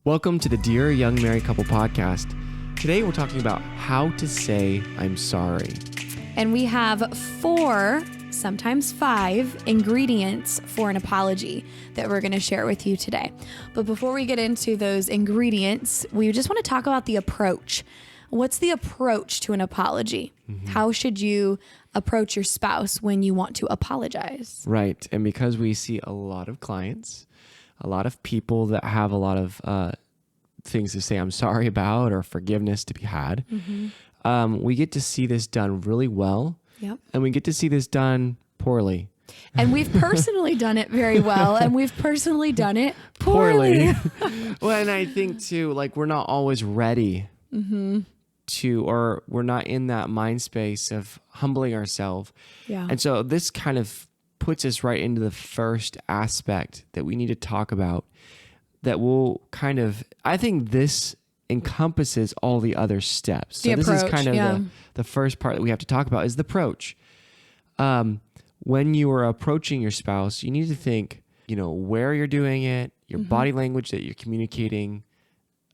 Welcome to the Dear Young Married Couple podcast. Today we're talking about how to say I'm sorry. And we have 4, sometimes 5 ingredients for an apology that we're going to share with you today. But before we get into those ingredients, we just want to talk about the approach. What's the approach to an apology? Mm-hmm. How should you approach your spouse when you want to apologize? Right. And because we see a lot of clients, a lot of people that have a lot of things to say I'm sorry about or forgiveness to be had, we get to see this done really well. Yep. And we get to see this done poorly. And we've personally done it very well, and we've personally done it poorly. Well, and I think too, like we're not always ready to, or we're not in that mind space of humbling ourselves. Yeah. And so this kind of puts us right into the first aspect that we need to talk about that will kind of, I think this encompasses all the other steps. So this is kind of the first part that we have to talk about is the approach. When you are approaching your spouse, you need to think, where you're doing it, your body language that you're communicating,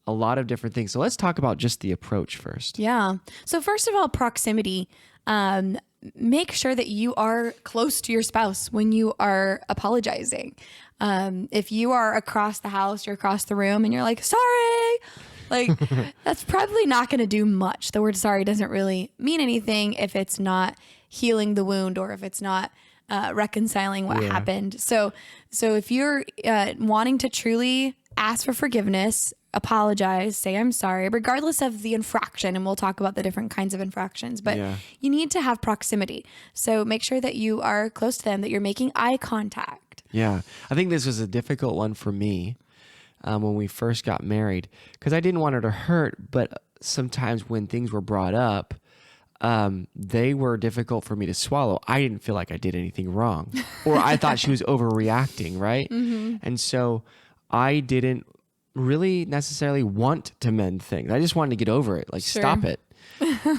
a lot of different things. So let's talk about just the approach first. Yeah. So first of all, proximity. Make sure that you are close to your spouse when you are apologizing. If you are across the house, you're across the room and you're like, sorry, like that's probably not going to do much. The word sorry doesn't really mean anything if it's not healing the wound or if it's not reconciling what happened. So if you're wanting to truly ask for forgiveness, apologize, say I'm sorry, regardless of the infraction, and we'll talk about the different kinds of infractions, but you need to have proximity. So make sure that you are close to them, that you're making eye contact. Yeah. I think this was a difficult one for me when we first got married because I didn't want her to hurt, but sometimes when things were brought up, they were difficult for me to swallow. I didn't feel like I did anything wrong, or I thought she was overreacting, right? And so I didn't really necessarily want to mend things. I just wanted to get over it, like stop it.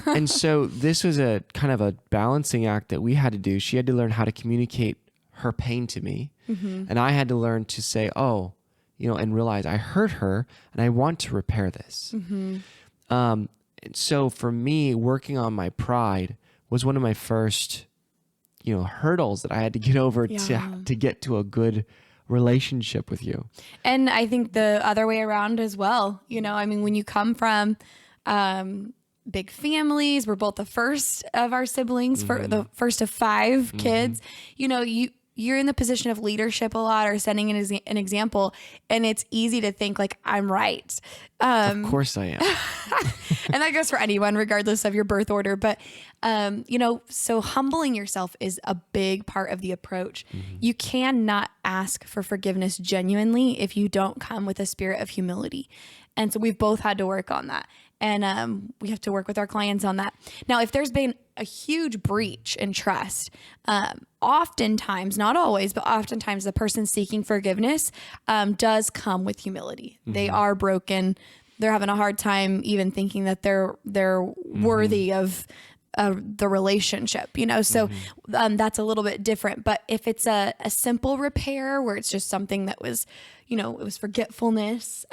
And so this was a kind of a balancing act that we had to do. She had to learn how to communicate her pain to me. And I had to learn to say, and realize I hurt her and I want to repair this. And so for me, working on my pride was one of my first, hurdles that I had to get over to get to a good relationship with you. And I think the other way around as well. When you come from big families, we're both the first of our siblings, for the first of 5 kids, you're in the position of leadership a lot or setting an example, and it's easy to think like I'm right. Of course I am. And that goes for anyone, regardless of your birth order. But, so humbling yourself is a big part of the approach. You cannot ask for forgiveness genuinely if you don't come with a spirit of humility. And so we've both had to work on that. And we have to work with our clients on that. Now, if there's been a huge breach in trust, oftentimes, not always, but oftentimes the person seeking forgiveness does come with humility. They are broken. They're having a hard time even thinking that they're worthy of the relationship, so that's a little bit different. But if it's a simple repair where it's just something that was, it was forgetfulness,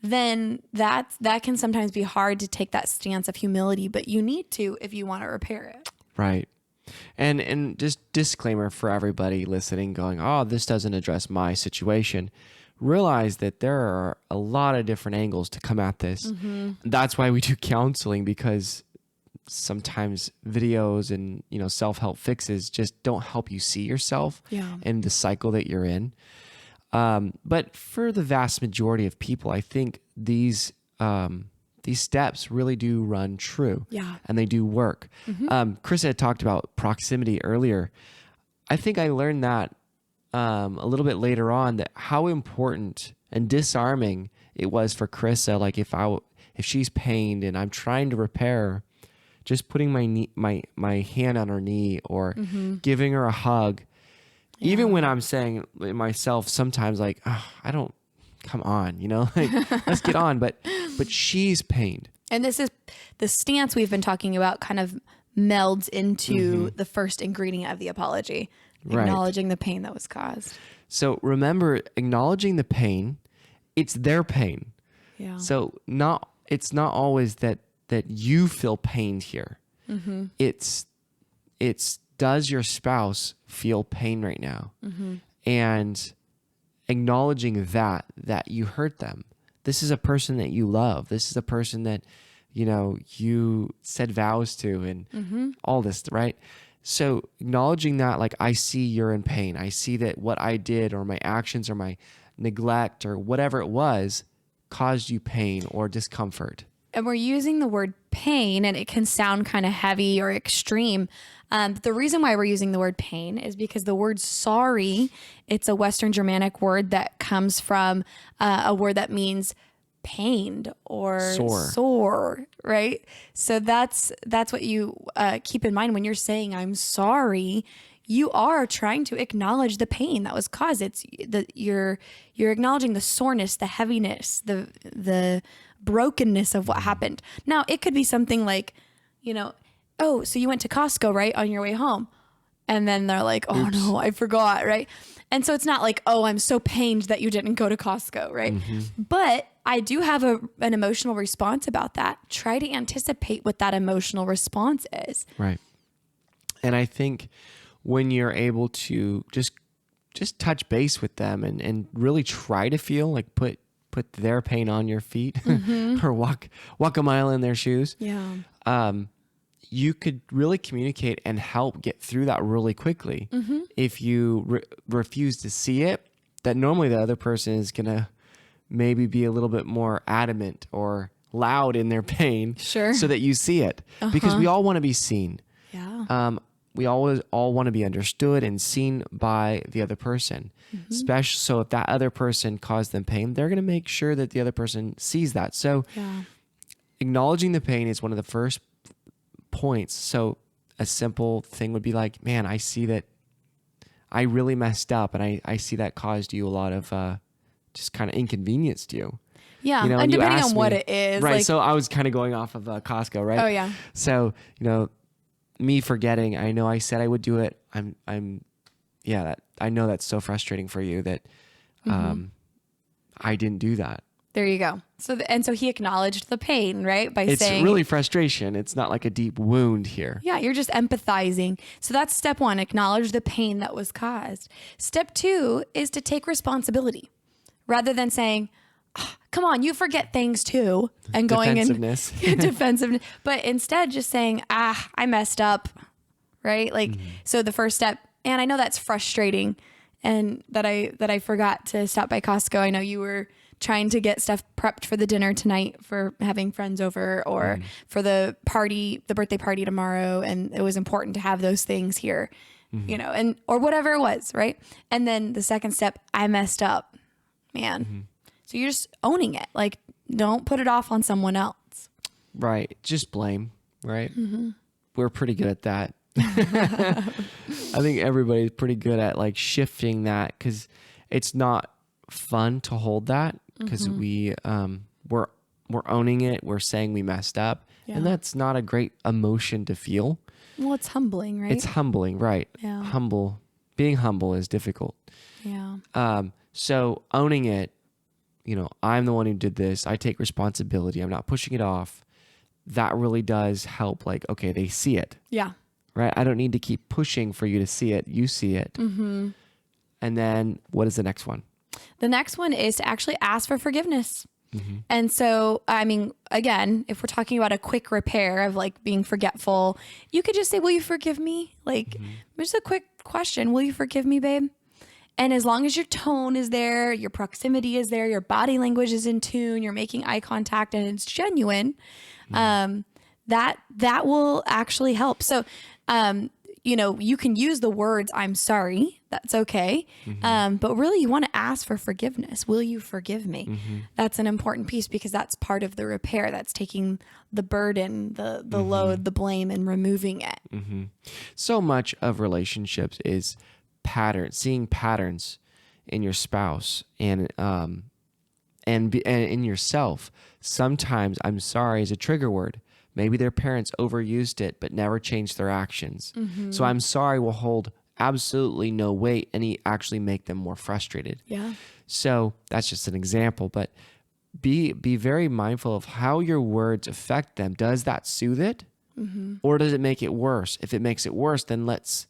then that can sometimes be hard to take that stance of humility, but you need to if you want to repair it. Right. And just disclaimer for everybody listening going, this doesn't address my situation. Realize that there are a lot of different angles to come at this. That's why we do counseling, because sometimes videos and self-help fixes just don't help you see yourself and the cycle that you're in. But for the vast majority of people, I think these steps really do run true. And they do work. Chris had talked about proximity earlier. I think I learned that a little bit later on, that how important and disarming it was for Carissa. Like if she's pained and I'm trying to repair her, just putting my hand on her knee or giving her a hug, even when I'm saying myself sometimes like, come on, like, let's get on. But she's pained. And this is the stance we've been talking about kind of melds into the first ingredient of the apology, acknowledging the pain that was caused. So remember, acknowledging the pain, it's their pain. Yeah. So it's not always that you feel pained here. It's does your spouse feel pain right now? And acknowledging that you hurt them. This is a person that you love. This is a person that, you said vows to and all this, right? So acknowledging that, like, I see you're in pain. I see that what I did or my actions or my neglect or whatever it was caused you pain or discomfort. And we're using the word pain, and it can sound kind of heavy or extreme. But the reason why we're using the word pain is because the word sorry, it's a Western Germanic word that comes from a word that means pained or sore, right? So that's what you keep in mind when you're saying I'm sorry. You are trying to acknowledge the pain that was caused. You're acknowledging the soreness, the heaviness, the brokenness of what happened. Now, it could be something like, oh, so you went to Costco, right, on your way home. And then they're like, oh, oops. No, I forgot, right? And so it's not like, oh, I'm so pained that you didn't go to Costco, right? But I do have an emotional response about that. Try to anticipate what that emotional response is. Right. And I think when you're able to just touch base with them and really try to feel like put their pain on your feet or walk a mile in their shoes. Yeah. You could really communicate and help get through that really quickly. If you refuse to see it, that normally the other person is going to maybe be a little bit more adamant or loud in their pain so that you see it. Because we all want to be seen. Yeah. We always all want to be understood and seen by the other person. Especially so if that other person caused them pain, they're going to make sure that the other person sees that. So acknowledging the pain is one of the first points. So a simple thing would be like, man, I see that I really messed up and I see that caused you a lot of just kind of inconvenienced you. Yeah. And depending on what it is. Right. Like, so I was kind of going off of Costco, right? Oh, yeah. So, me forgetting, I know I said I would do it. I know that's so frustrating for you that I didn't do that. There you go. So he acknowledged the pain, right? By saying it's really frustration. It's not like a deep wound here. Yeah, you're just empathizing. So that's step 1, acknowledge the pain that was caused. Step 2 is to take responsibility rather than saying, oh, come on, you forget things too. And going defensiveness. in defensiveness. But instead just saying, I messed up. Right? Like, so the first step, and I know that's frustrating and that I forgot to stop by Costco. I know you were trying to get stuff prepped for the dinner tonight for having friends over or for the birthday party tomorrow. And it was important to have those things here, and, or whatever it was. Right. And then the second step, I messed up, man. So you're just owning it. Like, don't put it off on someone else. Right. Just blame. Right. We're pretty good at that. I think everybody's pretty good at like shifting that because it's not fun to hold that because we're owning it. We're saying we messed up and that's not a great emotion to feel. Well, it's humbling, right? It's humbling. Right. Yeah. Being humble is difficult. Yeah. So owning it, I'm the one who did this. I take responsibility. I'm not pushing it off. That really does help. Like, okay, they see it. Yeah. Right. I don't need to keep pushing for you to see it. You see it. And then what is the next one? The next one is to actually ask for forgiveness. And so, I mean, again, if we're talking about a quick repair of like being forgetful, you could just say, will you forgive me? Like, just a quick question. Will you forgive me, babe? And as long as your tone is there, your proximity is there, your body language is in tune, you're making eye contact and it's genuine, that will actually help. So, you can use the words, I'm sorry, that's okay. But really you want to ask for forgiveness. Will you forgive me? That's an important piece because that's part of the repair. That's taking the burden, the load, the blame and removing it. So much of relationships is seeing patterns in your spouse and in yourself. Sometimes I'm sorry is a trigger word. Maybe their parents overused it, but never changed their actions. So I'm sorry will hold absolutely no weight and actually make them more frustrated. Yeah. So that's just an example, but be very mindful of how your words affect them. Does that soothe it? Or does it make it worse? If it makes it worse, then let's,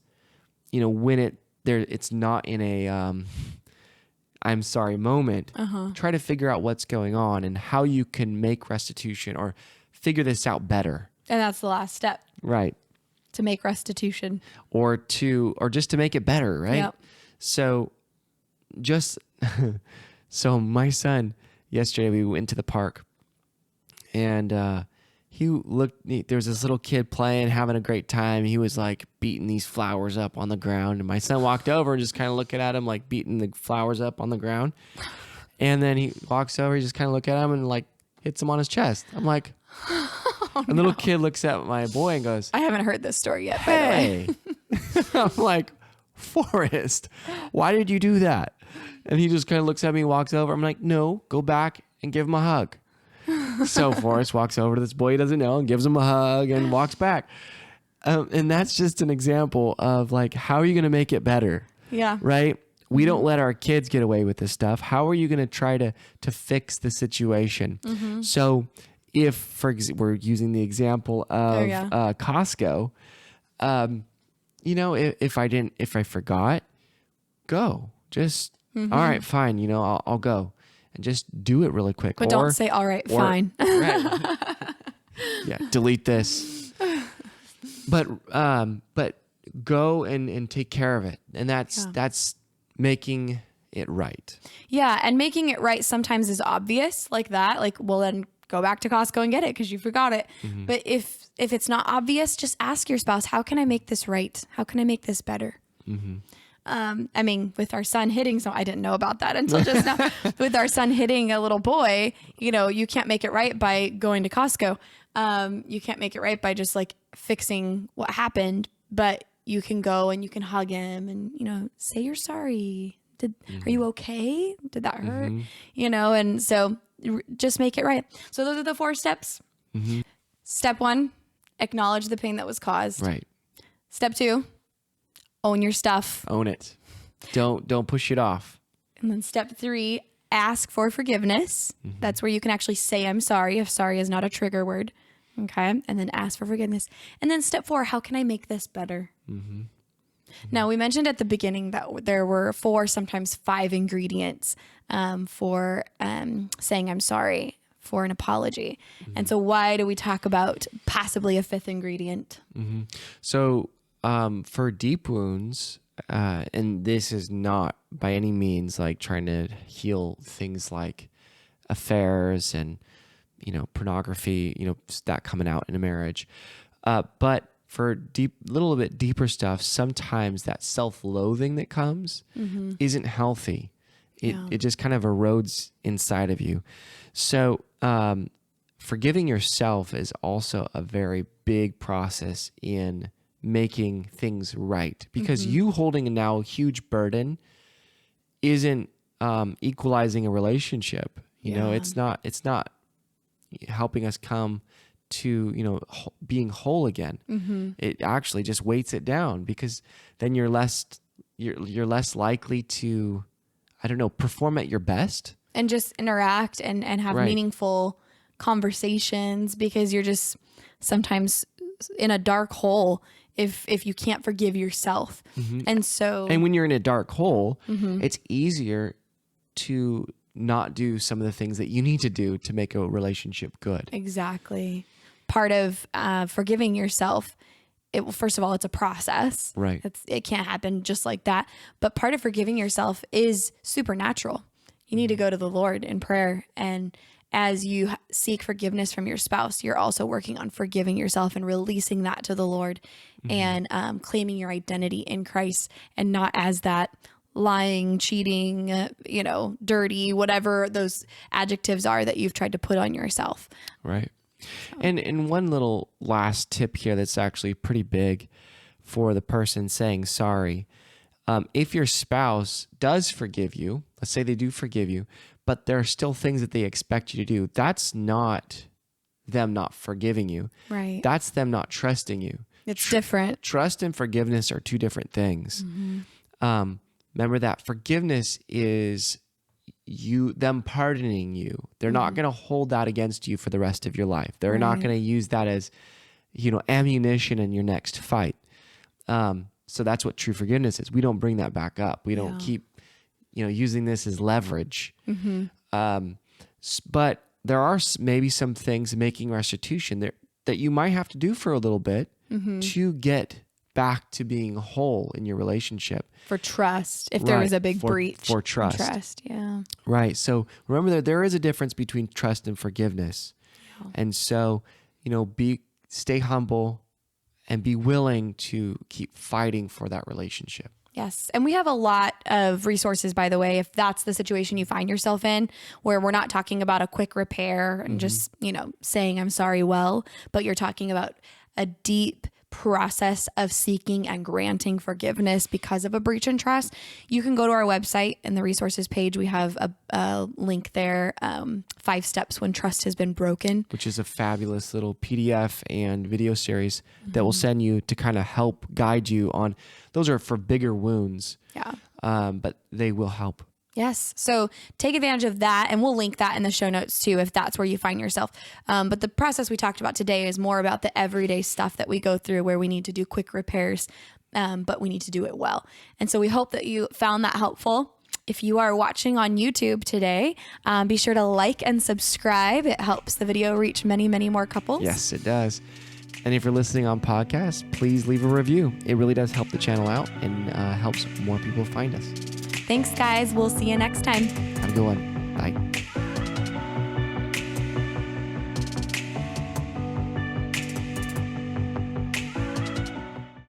when it's not in a, I'm sorry moment, try to figure out what's going on and how you can make restitution or figure this out better. And that's the last step. Right. To make restitution. Or just to make it better, right? Yep. So so my son, yesterday we went to the park and, there was this little kid playing, having a great time. He was like beating these flowers up on the ground. And my son walked over and just kind of looking at him, like beating the flowers up on the ground. And then he walks over, he just kind of look at him and like hits him on his chest. I'm like, and little kid looks at my boy and goes, I haven't heard this story yet, hey. by the way. I'm like, Forrest, why did you do that? And he just kind of looks at me, walks over. I'm like, no, go back and give him a hug. So Forrest walks over to this boy he doesn't know and gives him a hug and walks back. And that's just an example of like, how are you going to make it better? Yeah. Right? We don't let our kids get away with this stuff. How are you going to try to fix the situation? So if, for example, we're using the example of Costco, if I forgot, go. Just, all right, fine. I'll go. And just do it really quick. But don't say, all right, fine. Right. Yeah, delete this. But go and take care of it. And that's making it right. Yeah, and making it right sometimes is obvious like that. Like, well, then go back to Costco and get it because you forgot it. But if it's not obvious, just ask your spouse, how can I make this right? How can I make this better? With our son hitting, so I didn't know about that until just now. With our son hitting a little boy, you can't make it right by going to Costco. You can't make it right by just like fixing what happened, but you can go and you can hug him and, say you're sorry. Are you okay? Did that hurt? And so just make it right. So those are the 4 steps. Step 1, acknowledge the pain that was caused. Right. Step 2, own your stuff. Own it. Don't push it off. And then step 3, ask for forgiveness. That's where you can actually say, I'm sorry, if sorry is not a trigger word. Okay. And then ask for forgiveness. And then step 4, how can I make this better? Now, we mentioned at the beginning that there were 4, sometimes 5 ingredients for saying I'm sorry, for an apology. And so why do we talk about possibly a 5th ingredient? So for deep wounds, and this is not by any means like trying to heal things like affairs and, pornography, that coming out in a marriage. But for little bit deeper stuff, sometimes that self-loathing that comes isn't healthy. It just kind of erodes inside of you. So forgiving yourself is also a very big process in making things right, because you holding a now huge burden isn't equalizing a relationship. It's not helping us come to being whole again. It actually just weights it down, because then you're less likely to, perform at your best and just interact and have meaningful conversations, because you're just sometimes in a dark hole if you can't forgive yourself. And when you're in a dark hole, it's easier to not do some of the things that you need to do to make a relationship good. Exactly. Part of forgiving yourself, first of all, it's a process. Right. It can't happen just like that. But part of forgiving yourself is supernatural. You need to go to the Lord in prayer. And as you seek forgiveness from your spouse, you're also working on forgiving yourself and releasing that to the Lord and claiming your identity in Christ, and not as that lying, cheating, dirty, whatever those adjectives are that you've tried to put on yourself. Right. And one little last tip here that's actually pretty big for the person saying sorry. If your spouse does forgive you, let's say they do forgive you, but there are still things that they expect you to do, that's not them not forgiving you. Right. That's them not trusting you. It's different. Trust and forgiveness are 2 different things. Remember that forgiveness is them pardoning you. They're not going to hold that against you for the rest of your life. They're not going to use that as, ammunition in your next fight. So that's what true forgiveness is. We don't bring that back up. We don't keep, using this as leverage. But there are maybe some things making restitution there that you might have to do for a little bit to get back to being whole in your relationship. For trust, if there was a big breach. For trust. Trust, yeah. Right. So remember that there is a difference between trust and forgiveness. Yeah. And so, stay humble and be willing to keep fighting for that relationship. Yes. And we have a lot of resources, by the way, if that's the situation you find yourself in, where we're not talking about a quick repair and just, saying I'm sorry but you're talking about a deep process of seeking and granting forgiveness because of a breach in trust. You can go to our website in the resources page. We have a link there, 5 steps when trust has been broken, which is a fabulous little PDF and video series that will send you to kind of help guide you on. Those are for bigger wounds. Yeah. But they will help. Yes. So take advantage of that, and we'll link that in the show notes too, if that's where you find yourself. But the process we talked about today is more about the everyday stuff that we go through where we need to do quick repairs, but we need to do it well. And so we hope that you found that helpful. If you are watching on YouTube today, be sure to like and subscribe. It helps the video reach many, many more couples. Yes, it does. And if you're listening on podcast, please leave a review. It really does help the channel out and helps more people find us. Thanks, guys. We'll see you next time. Have a good one. Bye.